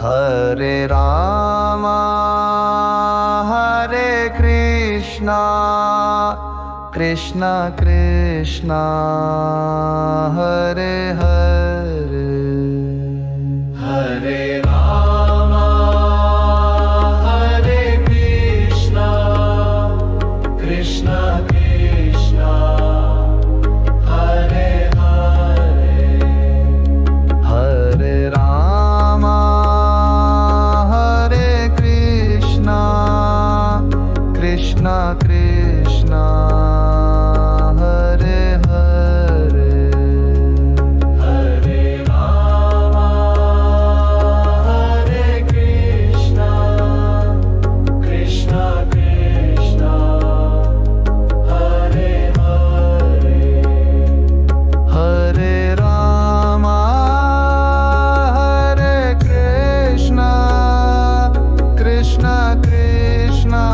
Hare Rama Hare Krishna Krishna Krishna Hare Hare Hare Rama Hare Krishna Krishna Krishna Hare Hare Hare Rama Hare Krishna Krishna Krishna Hare Hare Hare Rama Hare Krishna Krishna Krishna Hare Hare Hare Rama Hare Krishna Krishna Krishna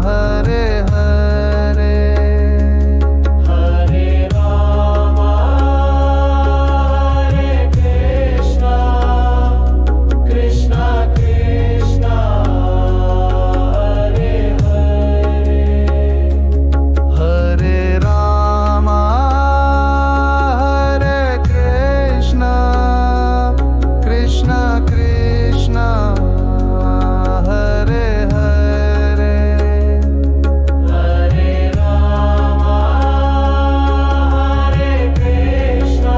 Hare Hare Hare Rama Hare Krishna Krishna Krishna Hare Hare Hare Rama Hare Krishna Krishna Krishna Hare Hare Hare Rama Hare Krishna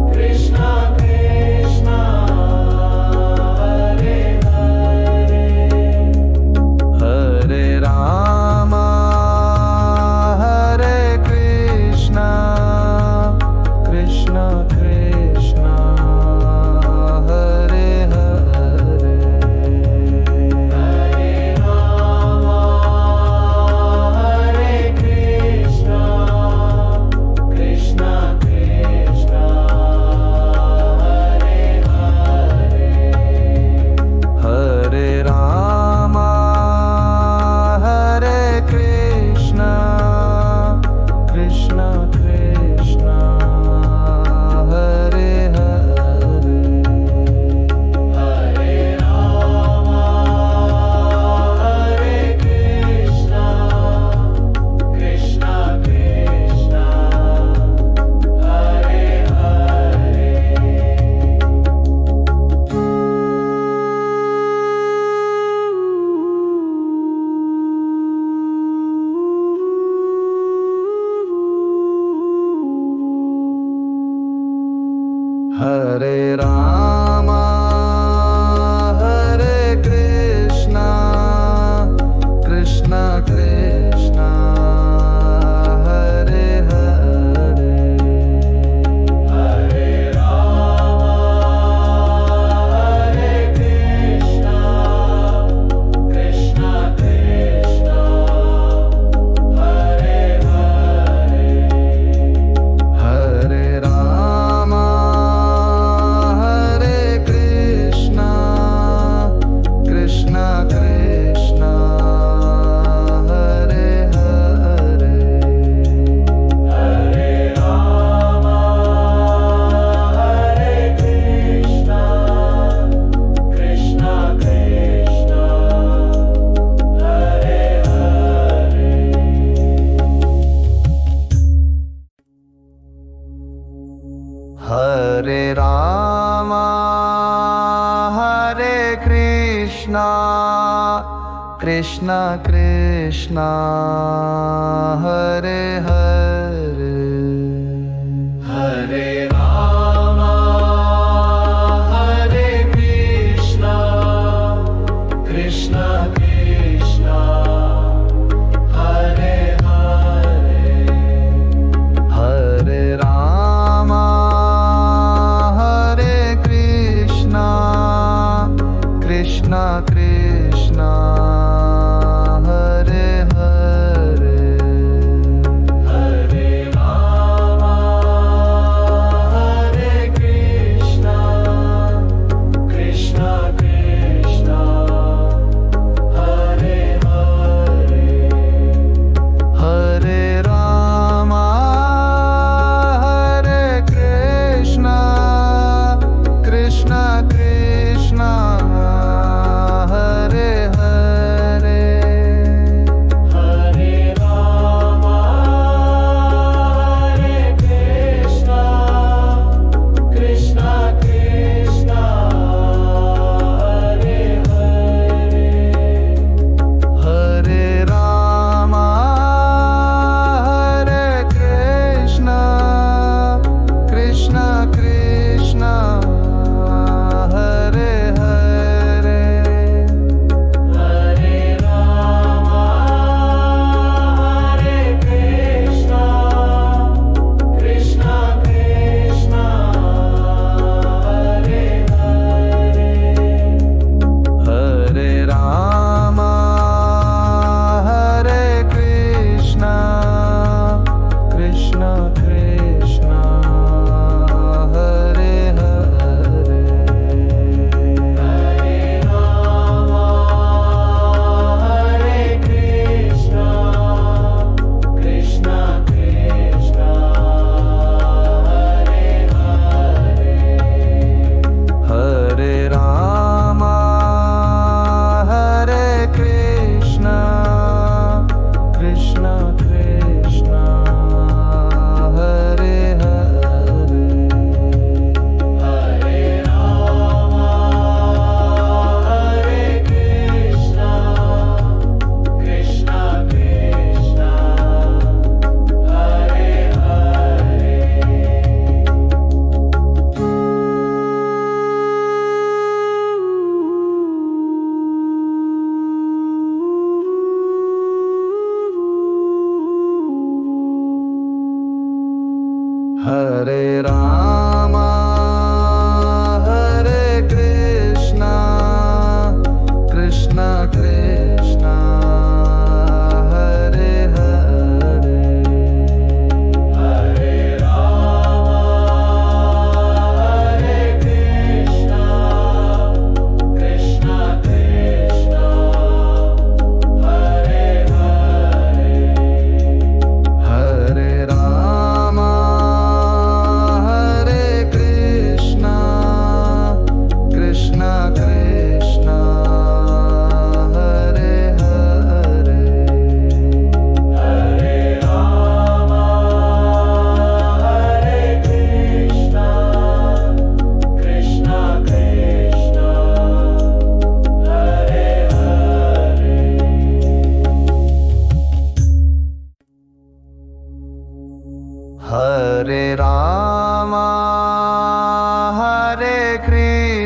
Krishna Krishna Hare Hare Hare Rama Hare Krishna Krishna Krishna Hare Hare Hare Rama Hare Krishna Krishna Krishna Hare Hare Hare Rama Hare Krishna Krishna Krishna Hare Hare Hare Rama Hare Krishna Krishna Krishna Hare Hare Hare Rama Hare Krishna Krishna Krishna Hare Hare Hare Rama Hare Krishna Krishna Krishna Hare Hare Hare Rama Hare Krishna Krishna Krishna Hare Hare Hare Rama Hare Krishna Krishna Krishna Hare Hare Hare Rama Hare Krishna Krishna Krishna Hare Hare Hare Rama Hare Krishna Krishna Krishna Hare Hare Hare Rama Hare Krishna Krishna Krishna Hare Hare Hare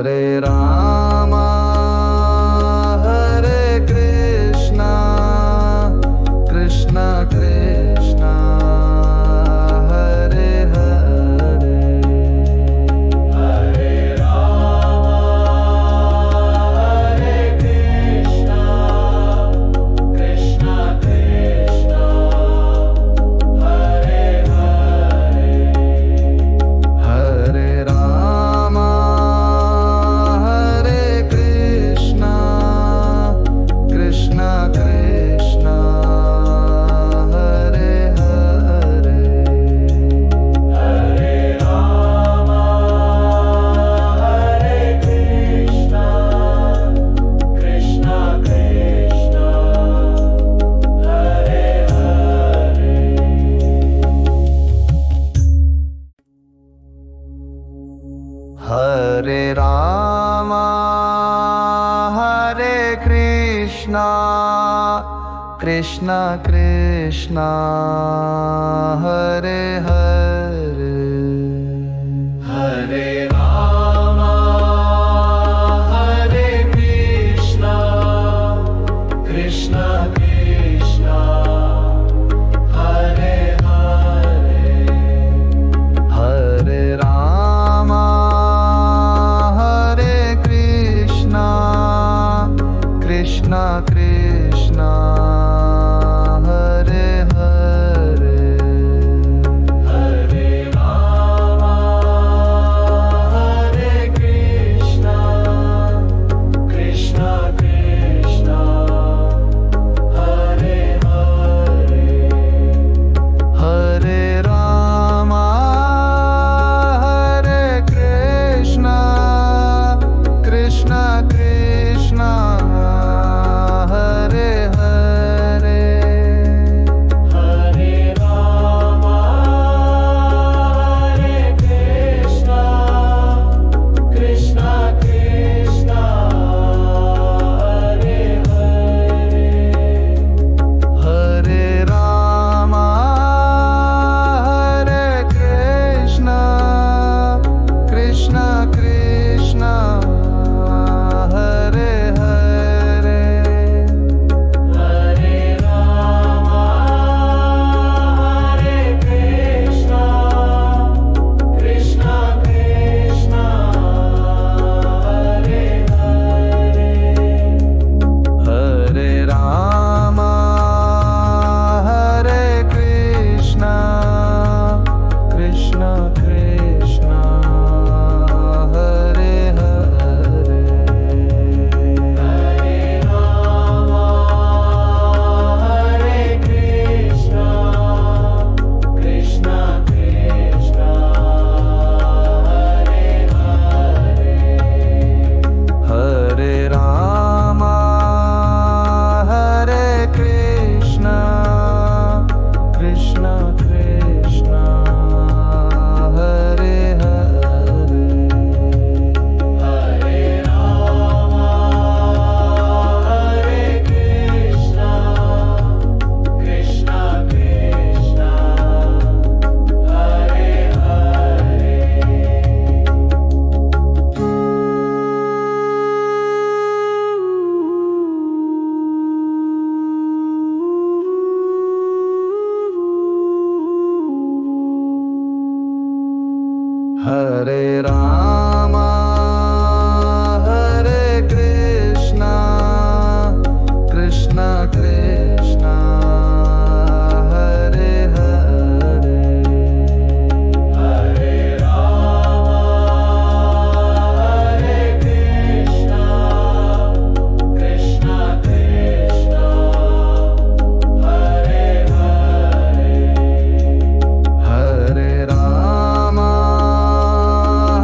Hare Rama Hare Krishna Krishna Krishna Hare Hare Hare Rama Hare Krishna Krishna Krishna Hare Hare Hare Rama Hare Krishna Krishna Krishna Hare Hare Hare Rama Hare Krishna Krishna Krishna Hare Hare Hare Rama Hare Krishna Krishna Krishna Hare Hare Hare Rama Hare Krishna Krishna Krishna Hare Hare Hare Rama Hare Krishna Krishna Krishna Hare Hare Hare Rama Hare Krishna Krishna Krishna Hare Hare Hare Rama Hare Krishna Krishna Krishna Hare Hare Hare Rama Hare Krishna Krishna Krishna Hare Hare Hare Rama Hare Krishna Krishna Krishna Hare Hare Hare Rama Hare Krishna Krishna Krishna Hare Hare Hare Rama Hare Krishna Krishna Krishna Hare Hare Hare Rama Hare Krishna Krishna Krishna Hare Hare Hare Rama Hare Krishna Krishna Krishna Hare Hare Hare Rama Hare Krishna Krishna Krishna Hare Hare Hare Rama Hare Krishna Krishna Krishna Hare Hare Hare Rama Hare Krishna Krishna Krishna Hare Hare Hare Rama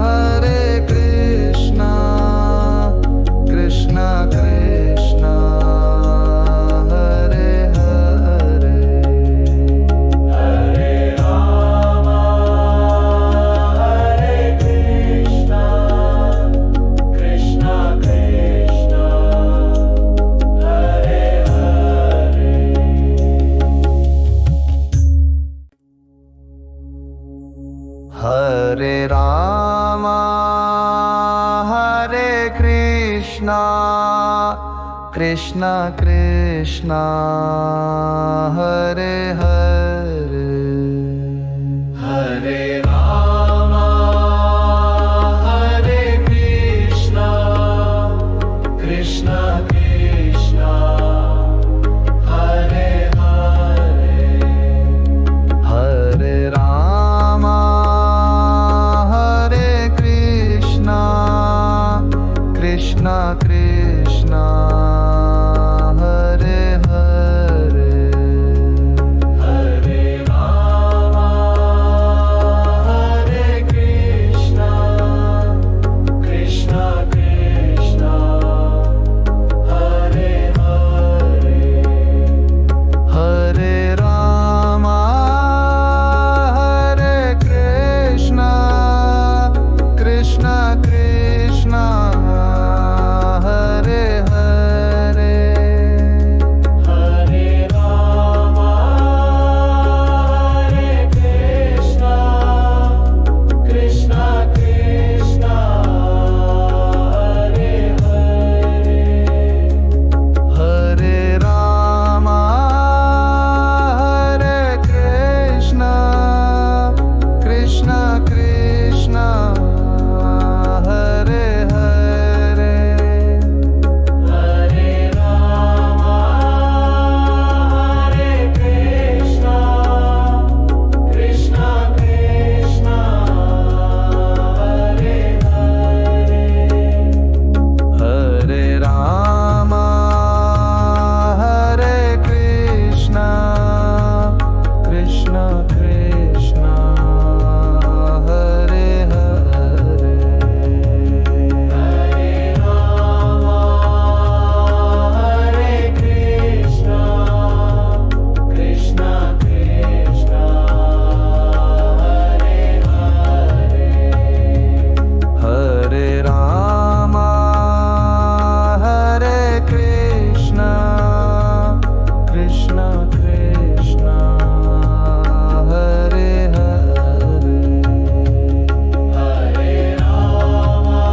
Hare Krishna Krishna Krishna Hare Hare Hare Rama Hare Krishna Krishna Krishna Hare Hare Hare Rama Hare Krishna Krishna Krishna Hare Hare Hare Rama Hare Krishna Krishna Krishna Hare Hare Hare Rama Hare Krishna Krishna Krishna Hare Hare Hare Rama Hare Krishna Krishna Krishna Hare Hare Hare Rama Hare Krishna Krishna Krishna Hare Hare Hare Rama Hare Krishna Krishna Krishna Hare Hare Hare Rama Hare Krishna Krishna Krishna Hare Hare Hare Rama Hare Krishna Krishna Krishna Hare Hare Hare Rama Hare Krishna Krishna Krishna Hare Hare Hare Rama Hare Krishna Krishna Krishna Hare Hare Hare Rama Hare Krishna Krishna Krishna Hare Hare Hare Rama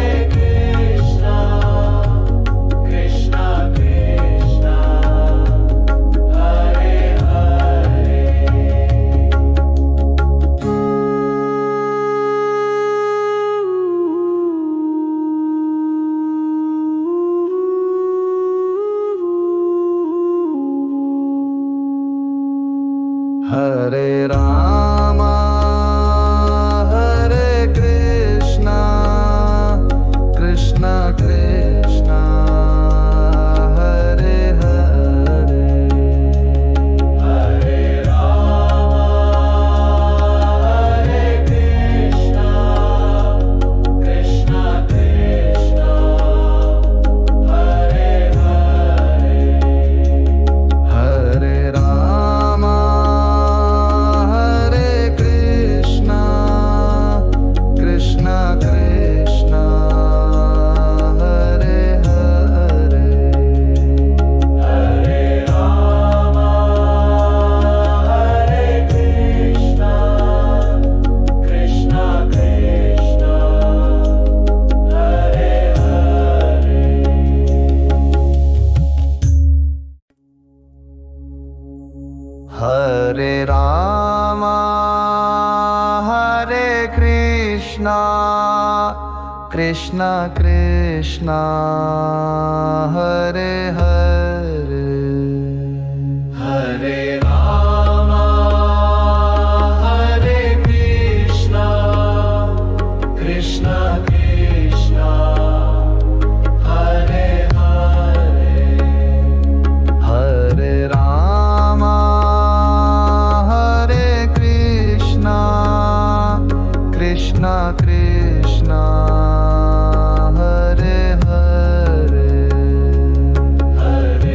Hare Krishna Krishna Krishna Hare Hare Hare Rama Hare Krishna Krishna Krishna Hare Hare Hare Rama Hare Krishna Krishna Krishna Hare Hare Hare Rama Hare Krishna Krishna Krishna Hare Hare Hare Rama Hare Krishna Krishna Krishna Hare Hare Hare Rama Hare Krishna Krishna Krishna Hare Hare Hare Rama Hare Krishna Krishna Krishna Hare Hare Hare Rama Hare Krishna Krishna Krishna Hare Hare Hare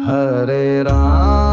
Hare Ram